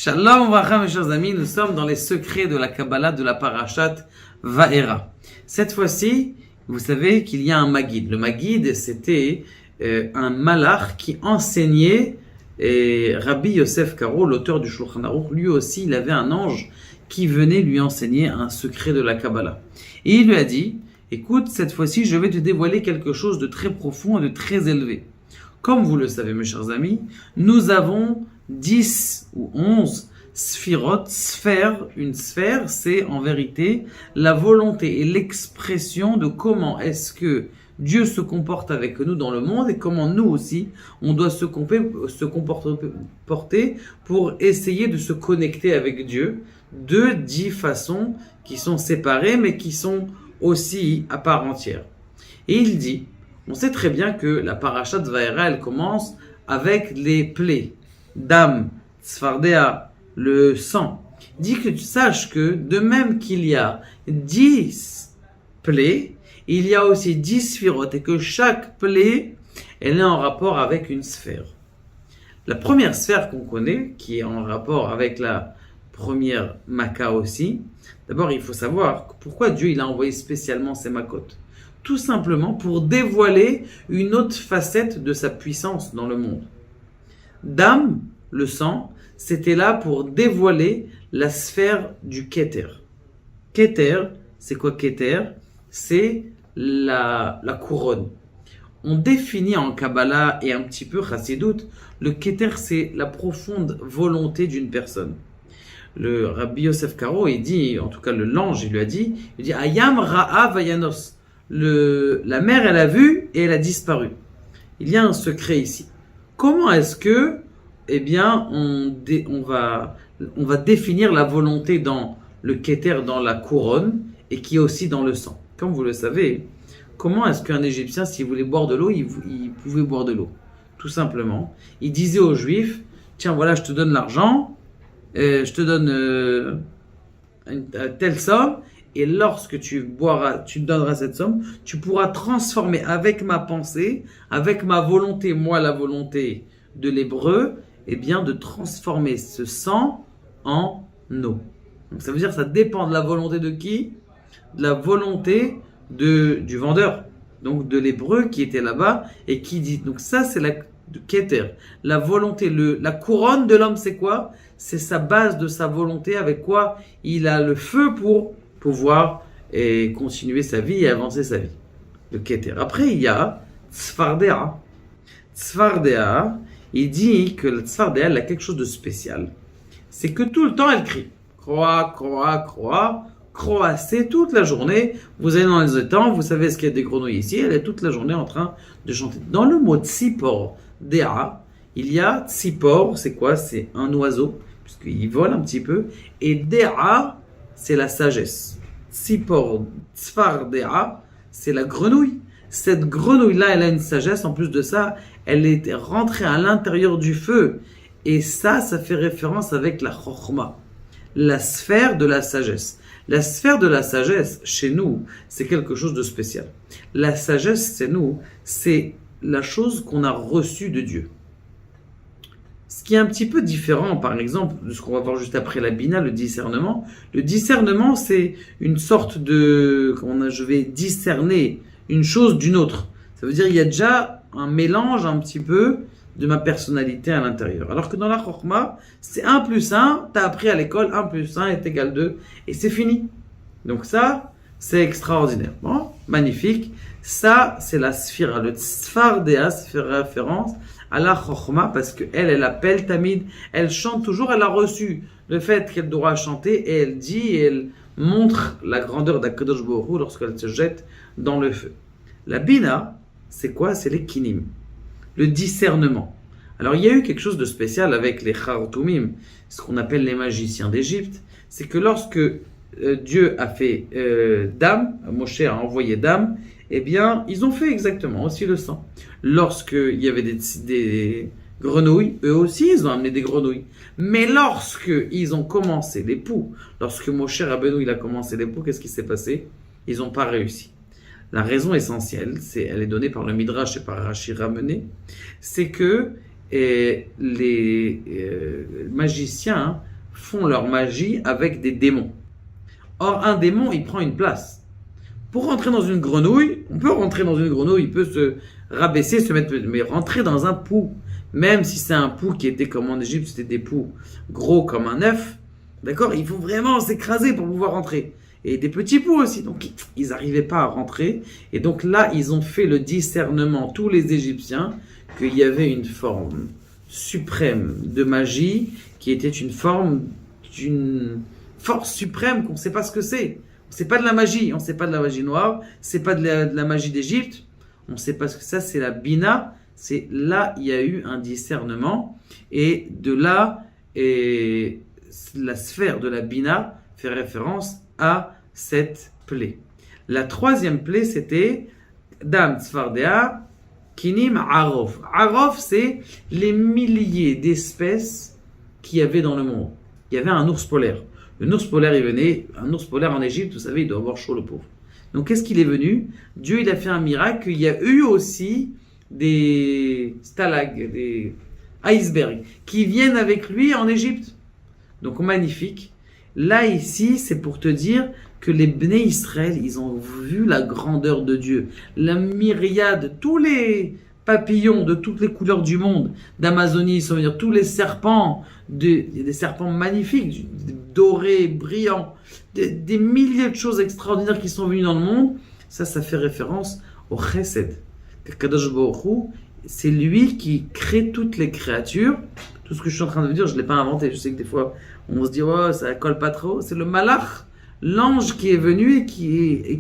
Shalom Vracha, mes chers amis, nous sommes dans les secrets de la Kabbalah de la Parashat Va'era. Cette fois-ci, vous savez qu'il y a un Maguid. Le Maguid, c'était un malach qui enseignait, et Rabbi Yosef Karo, l'auteur du Shulchan Aruch, lui aussi, il avait un ange qui venait lui enseigner un secret de la Kabbalah. Et il lui a dit, écoute, cette fois-ci, je vais te dévoiler quelque chose de très profond et de très élevé. Comme vous le savez, mes chers amis, nous avons 10 ou 11 sphirot, sphères. Une sphère, c'est en vérité la volonté et l'expression de comment est-ce que Dieu se comporte avec nous dans le monde et comment nous aussi, on doit se comporter pour essayer de se connecter avec Dieu de 10 façons qui sont séparées mais qui sont aussi à part entière. Et il dit, on sait très bien que la parashat Va'era, elle commence avec les plaies. Dam, Tzfardea, le sang. Dit que tu saches que de même qu'il y a 10 plaies, il y a aussi 10 sphirotes et que chaque plaie, elle est en rapport avec une sphère. La première sphère qu'on connaît, qui est en rapport avec la première Makkah aussi, d'abord il faut savoir pourquoi Dieu il a envoyé spécialement ces Makot. Tout simplement pour dévoiler une autre facette de sa puissance dans le monde. Dam, le sang, c'était là pour dévoiler la sphère du Keter. Keter, c'est quoi Keter? C'est la couronne. On définit en Kabbalah et un petit peu Chassidut, le Keter, c'est la profonde volonté d'une personne. Le Rabbi Yosef Karo, il dit, en tout cas l'ange, il lui a dit, Ayam Ra'a Vayanos. La mer, elle a vu et elle a disparu. Il y a un secret ici. Comment est-ce que, on va définir la volonté dans le Keter, dans la couronne, et qui est aussi dans le sang. Comme vous le savez, comment est-ce qu'un Égyptien, s'il voulait boire de l'eau, il pouvait boire de l'eau? Tout simplement. Il disait aux Juifs, tiens, voilà, je te donne l'argent, je te donne telle somme, et lorsque tu donneras cette somme, tu pourras transformer avec ma pensée, avec ma volonté, moi la volonté de l'hébreu, de transformer ce sang en eau. Donc ça veut dire que ça dépend de la volonté de qui? De la volonté du vendeur, donc de l'hébreu qui était là-bas et qui dit. Donc ça c'est la Keter. La volonté, la couronne de l'homme c'est quoi? C'est sa base de sa volonté avec quoi il a le feu pour pouvoir continuer sa vie et avancer sa vie. Le Keter. Après, il y a Tzfardea. Tzfardea, il dit que la Tzfardea, elle a quelque chose de spécial. C'est que tout le temps, elle crie. Croix, croix, croix, croix. C'est toute la journée. Vous allez dans les étangs, vous savez ce qu'il y a des grenouilles ici. Elle est toute la journée en train de chanter. Dans le mot Tzipor, Dea, il y a Tzipor, c'est quoi? C'est un oiseau, puisqu'il vole un petit peu. Et Dea, c'est la sagesse. Tzipor, Tzfardea, c'est la grenouille. Cette grenouille-là, elle a une sagesse. En plus de ça, elle est rentrée à l'intérieur du feu. Et ça fait référence avec la chokhma, la sphère de la sagesse. La sphère de la sagesse, chez nous, c'est quelque chose de spécial. La sagesse, c'est la chose qu'on a reçue de Dieu. Ce qui est un petit peu différent, par exemple, de ce qu'on va voir juste après la Bina, le discernement. Le discernement, c'est une sorte de... je vais discerner une chose d'une autre. Ça veut dire qu'il y a déjà un mélange un petit peu de ma personnalité à l'intérieur. Alors que dans la Chokhma, c'est 1 plus 1, tu as appris à l'école, 1 plus 1 est égal 2, et c'est fini. Donc ça, c'est extraordinaire. Bon, magnifique. Ça, c'est la sphira. Le Tzfardea, ça fait référence à la Chokhma, parce qu'elle appelle Tamid, elle chante toujours, elle a reçu le fait qu'elle doit chanter, et elle dit, et elle montre la grandeur d'Akadosh Baruch Hu lorsqu'elle se jette dans le feu. La Bina, c'est quoi? C'est les Kinim, le discernement. Alors, il y a eu quelque chose de spécial avec les Khartoumim, ce qu'on appelle les magiciens d'Égypte, c'est que lorsque Dieu a fait Dam, Moshe a envoyé Dam, ils ont fait exactement aussi le sang. Lorsqu'il y avait des grenouilles, eux aussi, ils ont amené des grenouilles. Mais lorsqu'ils ont commencé les poux, lorsque Moshe Rabbeinu il a commencé les poux, qu'est-ce qui s'est passé? Ils n'ont pas réussi. La raison essentielle, elle est donnée par le Midrash et par Rashi ramené, c'est que les magiciens font leur magie avec des démons. Or, un démon, il prend une place. Pour rentrer dans une grenouille, on peut rentrer dans une grenouille, il peut se rabaisser, se mettre, mais rentrer dans un pou, même si c'est un pou qui était comme en Égypte, c'était des poux gros comme un œuf, d'accord, il faut vraiment s'écraser pour pouvoir rentrer. Et des petits poux aussi, donc ils n'arrivaient pas à rentrer. Et donc là, ils ont fait le discernement, tous les Égyptiens, qu'il y avait une forme suprême de magie, qui était une forme d'une force suprême qu'on ne sait pas ce que c'est. C'est pas de la magie, on ne sait pas de la magie noire, c'est pas de la magie d'Égypte, on ne sait pas ce que ça, c'est la Bina, c'est là il y a eu un discernement, et de là, et la sphère de la Bina fait référence à cette plaie. La troisième plaie, c'était Dam Tzfardea Kinim Arof. Arof, c'est les milliers d'espèces qu'il y avait dans le monde. Il y avait un ours polaire. Un ours polaire, il venait, un ours polaire en Égypte, vous savez, il doit avoir chaud le pauvre. Donc qu'est-ce qu'il est venu? Dieu, il a fait un miracle, il y a eu aussi des stalags, des icebergs, qui viennent avec lui en Égypte. Donc magnifique. Là, ici, c'est pour te dire que les Bnei Israël, ils ont vu la grandeur de Dieu. La myriade, tous les papillons de toutes les couleurs du monde, d'Amazonie, ça veut dire tous les serpents, il y a des serpents magnifiques, dorés, brillants, des milliers de choses extraordinaires qui sont venues dans le monde. Ça fait référence au Chesed. Kadosh Baruch Hu, c'est lui qui crée toutes les créatures. Tout ce que je suis en train de vous dire, je ne l'ai pas inventé. Je sais que des fois, on se dit, oh, ça colle pas trop. C'est le Malach, l'ange qui est venu et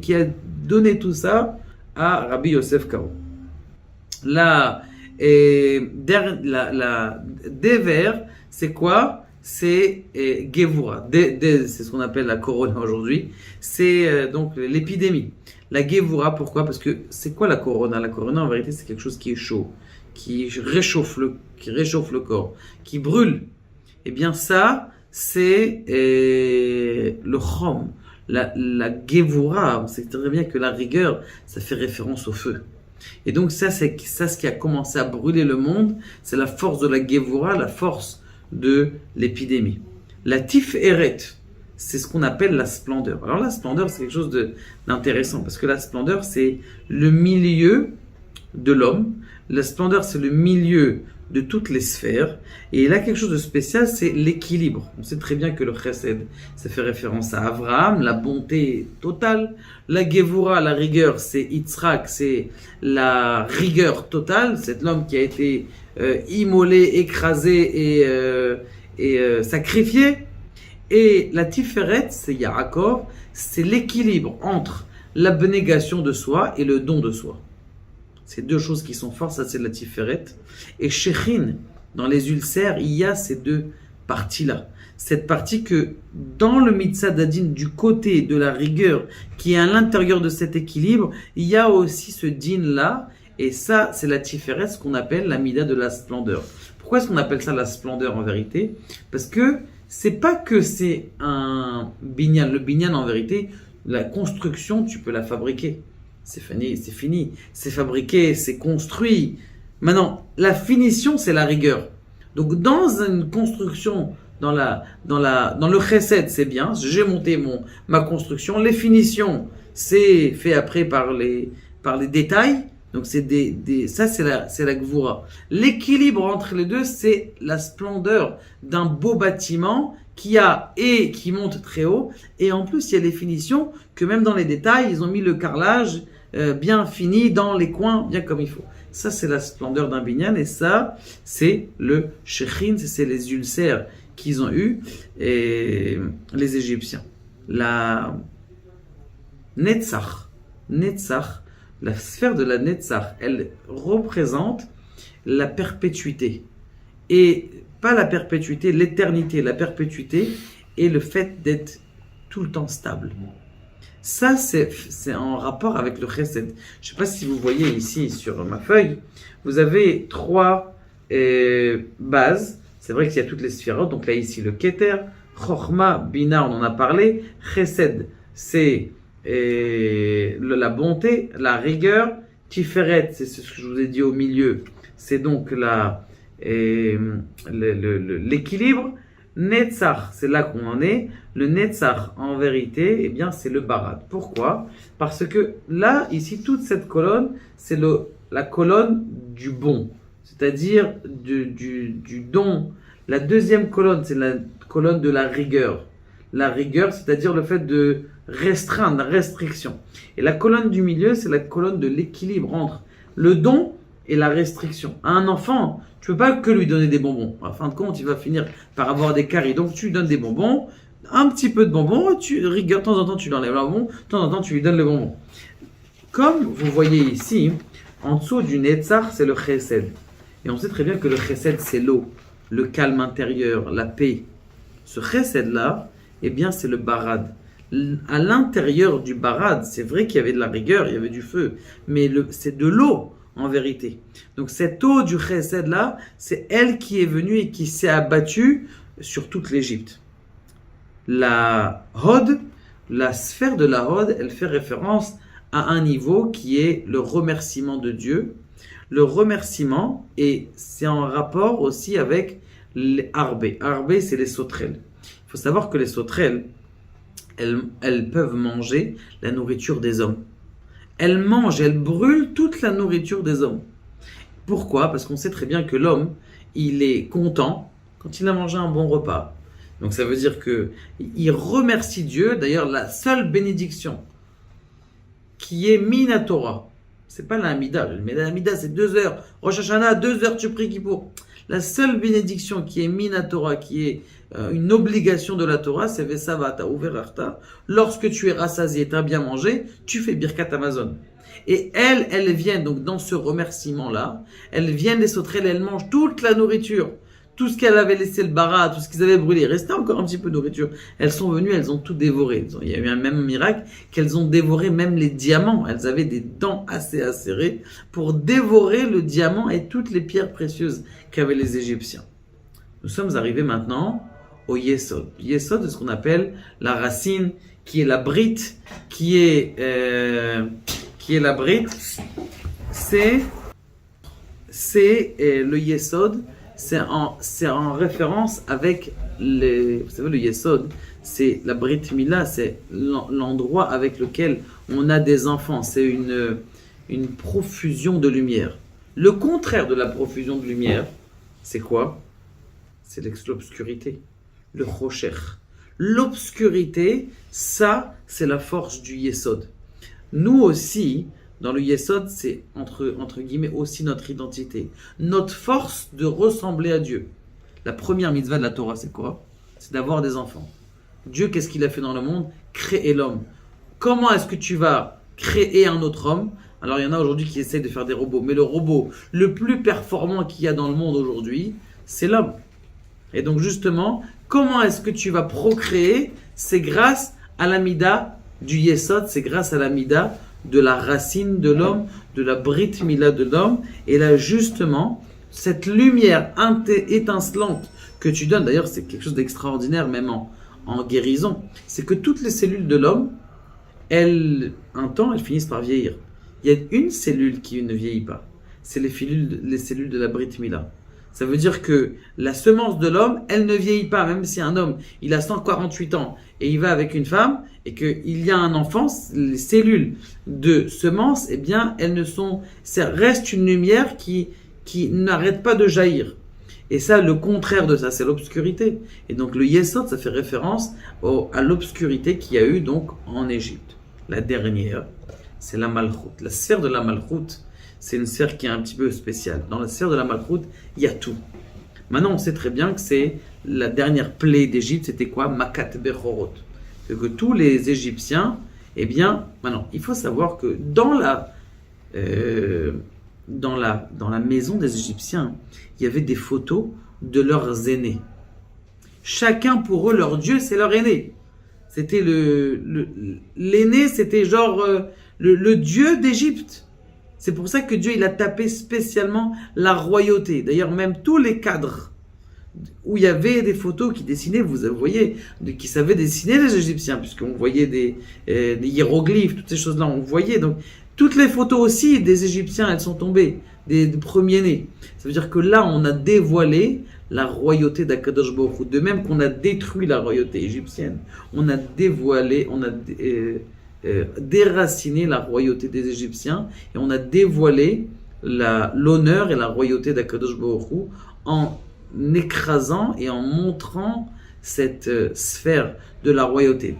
qui a donné tout ça à Rabbi Yosef Karo. La Dever, c'est quoi? C'est Gevura. C'est ce qu'on appelle la corona aujourd'hui. C'est donc l'épidémie. La Gevura, pourquoi? Parce que c'est quoi la corona? La corona, en vérité, c'est quelque chose qui est chaud, qui réchauffe le corps, qui brûle. Eh bien ça, c'est le chom. La Gevura, on sait très bien que la rigueur, ça fait référence au feu. Et donc ça, c'est ça ce qui a commencé à brûler le monde, c'est la force de la Gevura, la force de l'épidémie. La Tiferet, c'est ce qu'on appelle la splendeur. Alors la splendeur, c'est quelque chose d'intéressant, parce que la splendeur, c'est le milieu de l'homme. La splendeur, c'est le milieu de toutes les sphères. Et là, quelque chose de spécial, c'est l'équilibre. On sait très bien que le chesed, ça fait référence à Abraham, la bonté totale. La Gevura, la rigueur, c'est Yitzhak, c'est la rigueur totale. C'est l'homme qui a été immolé, écrasé et sacrifié. Et la Tiferet, c'est Yaakov, c'est l'équilibre entre l'abnégation de soi et le don de soi. C'est deux choses qui sont fortes, ça c'est la Tiferet. Et Shechin, dans les ulcères, il y a ces deux parties-là. Cette partie que dans le Mitzvah d'Adin, du côté de la rigueur, qui est à l'intérieur de cet équilibre, il y a aussi ce din-là. Et ça, c'est la Tiferet, ce qu'on appelle la Mida de la splendeur. Pourquoi est-ce qu'on appelle ça la splendeur en vérité? Parce que c'est pas que c'est un binyan. Le binyan en vérité, la construction, tu peux la fabriquer. C'est fini, c'est fabriqué, c'est construit. Maintenant, la finition, c'est la rigueur. Donc, dans une construction, dans le chesed, c'est bien. J'ai monté ma construction. Les finitions, c'est fait après par les détails. Donc, ça, c'est la gvura. L'équilibre entre les deux, c'est la splendeur d'un beau bâtiment qui monte très haut. Et en plus, il y a les finitions que même dans les détails, ils ont mis le carrelage bien fini dans les coins, bien comme il faut. Ça, c'est la splendeur d'un binyan. Et ça, c'est le shechin, c'est les ulcères qu'ils ont eu et les Égyptiens. La Netzach, la sphère de la Netzach, elle représente la perpétuité. Et pas la perpétuité, l'éternité, la perpétuité et le fait d'être tout le temps stable. Ça, c'est en rapport avec le chesed. Je ne sais pas si vous voyez ici sur ma feuille, vous avez 3 bases. C'est vrai qu'il y a toutes les sphérotes. Donc là, ici, le Keter, Chochma, Bina, on en a parlé. Chesed, c'est la bonté, la rigueur. Tiferet, c'est ce que je vous ai dit au milieu. C'est donc l'équilibre. Netzach, c'est là qu'on en est. Le Netzach, en vérité, eh bien, c'est le Barad. Pourquoi? Parce que là, ici, toute cette colonne, c'est la colonne du bon, c'est-à-dire du don. La deuxième colonne, c'est la colonne de la rigueur. La rigueur, c'est-à-dire le fait de restreindre, la restriction. Et la colonne du milieu, c'est la colonne de l'équilibre entre le don et la restriction. À un enfant, tu peux pas que lui donner des bonbons. En fin de compte, il va finir par avoir des caries. Donc, tu lui donnes des bonbons, un petit peu de bonbons, tu rigueur, de temps en temps, tu lui enlèves le bonbon, de temps en temps, tu lui donnes le bonbon. Comme vous voyez ici, en dessous du Netzach, c'est le Chesed. Et on sait très bien que le Chesed, c'est l'eau, le calme intérieur, la paix. Ce Chesed-là, eh bien, c'est le Barad. À l'intérieur du Barad, c'est vrai qu'il y avait de la rigueur, il y avait du feu, mais c'est de l'eau en vérité. Donc cette eau du Chesed là, c'est elle qui est venue et qui s'est abattue sur toute l'Égypte. La Hod, la sphère de la Hod, elle fait référence à un niveau qui est le remerciement de Dieu. Le remerciement, et c'est en rapport aussi avec les Arbé. Arbé, c'est les sauterelles. Il faut savoir que les sauterelles, elles peuvent manger la nourriture des hommes. Elles mangent, elles brûlent toute la nourriture des hommes. Pourquoi? Parce qu'on sait très bien que l'homme, il est content quand il a mangé un bon repas. Donc ça veut dire que il remercie Dieu. D'ailleurs, la seule bénédiction qui est Minatora, c'est pas la Hamida. Mais la Hamida, c'est 2 heures. Rosh Hashanah, 2 heures, tu pries Kippour. La seule bénédiction qui est Minatora, qui est une obligation de la Torah, c'est Vesavata ou Verarta. Lorsque tu es rassasié, tu as bien mangé, tu fais Birkat Amazon. Et elles viennent donc dans ce remerciement-là, elles viennent des sauterelles, elles mangent toute la nourriture. Tout ce qu'elles avaient laissé le bara, tout ce qu'ils avaient brûlé, il restait encore un petit peu de nourriture. Elles sont venues, elles ont tout dévoré. Il y a eu un même miracle qu'elles ont dévoré même les diamants. Elles avaient des dents assez acérées pour dévorer le diamant et toutes les pierres précieuses qu'avaient les Égyptiens. Nous sommes arrivés maintenant au Yesod. Yesod, c'est ce qu'on appelle la racine, qui est la brite, qui est la brite. C'est le Yesod. C'est en référence avec vous savez, le Yesod, c'est la Brit Mila, c'est l'endroit avec lequel on a des enfants. C'est une profusion de lumière. Le contraire de la profusion de lumière, c'est quoi? C'est l'obscurité, le Rocher. L'obscurité, ça, c'est la force du Yesod. Nous aussi, dans le Yesod, c'est entre guillemets aussi notre identité. Notre force de ressembler à Dieu. La première mitzvah de la Torah, c'est quoi? C'est d'avoir des enfants. Dieu, qu'est-ce qu'il a fait dans le monde? Créer l'homme. Comment est-ce que tu vas créer un autre homme? Alors, il y en a aujourd'hui qui essayent de faire des robots. Mais le robot le plus performant qu'il y a dans le monde aujourd'hui, c'est l'homme. Et donc, justement, comment est-ce que tu vas procréer? C'est grâce à l'amida du Yesod, c'est grâce à l'amida de la racine de l'homme, de la Brit Mila de l'homme. Et là, justement, cette lumière étincelante que tu donnes, d'ailleurs, c'est quelque chose d'extraordinaire, même en guérison, c'est que toutes les cellules de l'homme, un temps, elles finissent par vieillir. Il y a une cellule qui ne vieillit pas. C'est les cellules de la Brit Mila. Ça veut dire que la semence de l'homme, elle ne vieillit pas. Même si un homme, il a 148 ans et il va avec une femme et qu'il y a un enfant, les cellules de semence, eh bien, ça reste une lumière qui n'arrête pas de jaillir. Et ça, le contraire de ça, c'est l'obscurité. Et donc, le Yesod, ça fait référence à l'obscurité qu'il y a eu donc en Égypte. La dernière, c'est la Malchut. La sphère de la Malchut, c'est une sphère qui est un petit peu spéciale. Dans la sphère de la Malchut, il y a tout. Maintenant, on sait très bien que c'est la dernière plaie d'Égypte, c'était quoi? Makat Bechorot. Que tous les Égyptiens, eh bien, maintenant, il faut savoir que dans la maison des Égyptiens, il y avait des photos de leurs aînés. Chacun pour eux, leur Dieu, c'est leur aîné. C'était l'aîné, c'était genre le Dieu d'Égypte. C'est pour ça que Dieu, il a tapé spécialement la royauté. D'ailleurs, même tous les cadres où il y avait des photos qui dessinaient, vous voyez, qui savaient dessiner les Égyptiens, puisqu'on voyait des hiéroglyphes, toutes ces choses-là, on voyait. Donc, Toutes les photos aussi des Égyptiens, elles sont tombées, des premiers-nés. Ça veut dire que là, on a dévoilé la royauté d'Akadosh Baruch Hu. De même qu'on a détruit la royauté égyptienne, on a dévoilé, on a déraciné la royauté des Égyptiens et on a dévoilé l'honneur et la royauté d'Akadosh Baruch Hu en écrasant et en montrant cette sphère de la royauté.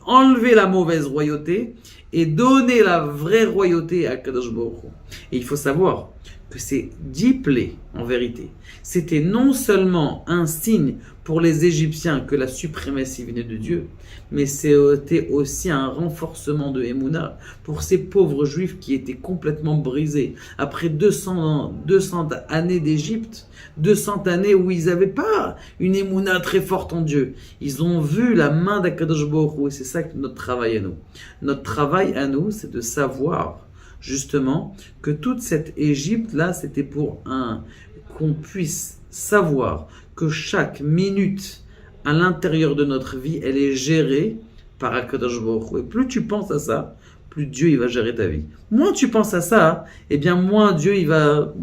Enlever la mauvaise royauté et donner la vraie royauté à Akadosh Baruch Hu. Et il faut savoir que ces 10 plaies, en vérité, c'était non seulement un signe pour les Égyptiens que la suprématie venait de Dieu, mais c'était aussi un renforcement de Emouna pour ces pauvres Juifs qui étaient complètement brisés. Après 200 années d'Égypte, 200 années où ils n'avaient pas une Emouna très forte en Dieu. Ils ont vu la main d'Akadosh Baruch Hu et c'est ça que notre travail à nous. Notre travail à nous, c'est de savoir justement que toute cette Égypte-là, c'était pour qu'on puisse savoir que chaque minute à l'intérieur de notre vie, elle est gérée par Akadosh Baruch Hu. Et plus tu penses à ça, plus Dieu il va gérer ta vie. Moins tu penses à ça, eh bien moins Dieu il va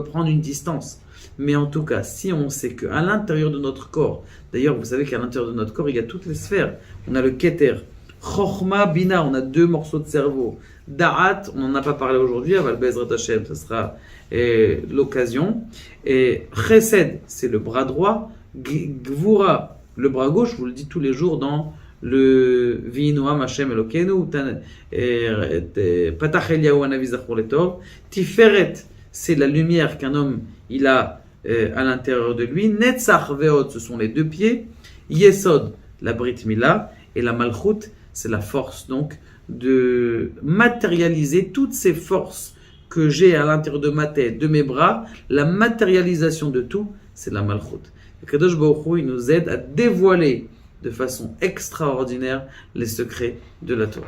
prendre une distance. Mais en tout cas, si on sait qu'à l'intérieur de notre corps, d'ailleurs vous savez qu'à l'intérieur de notre corps, il y a toutes les sphères. On a le Keter, Chochma, Bina, on a 2 morceaux de cerveau. Da'at, on n'en a pas parlé aujourd'hui, Aval Bezrat Hashem, ça sera l'occasion. Et Chesed, c'est le bras droit. Gvura, le bras gauche, je vous le dis tous les jours dans le Vinoam Hashem Elokenu, Patach Eliyahu Hanavi Zachor Letov. Tiferet, c'est la lumière qu'un homme il a à l'intérieur de lui. Netzach Veod, ce sont les 2 pieds. Yesod, la Brit Mila. Et la Malchut, c'est la force donc de matérialiser toutes ces forces que j'ai à l'intérieur de ma tête, de mes bras. La matérialisation de tout, c'est la Malchut. Et Kadosh Baruch Hu, il nous aide à dévoiler de façon extraordinaire les secrets de la Torah.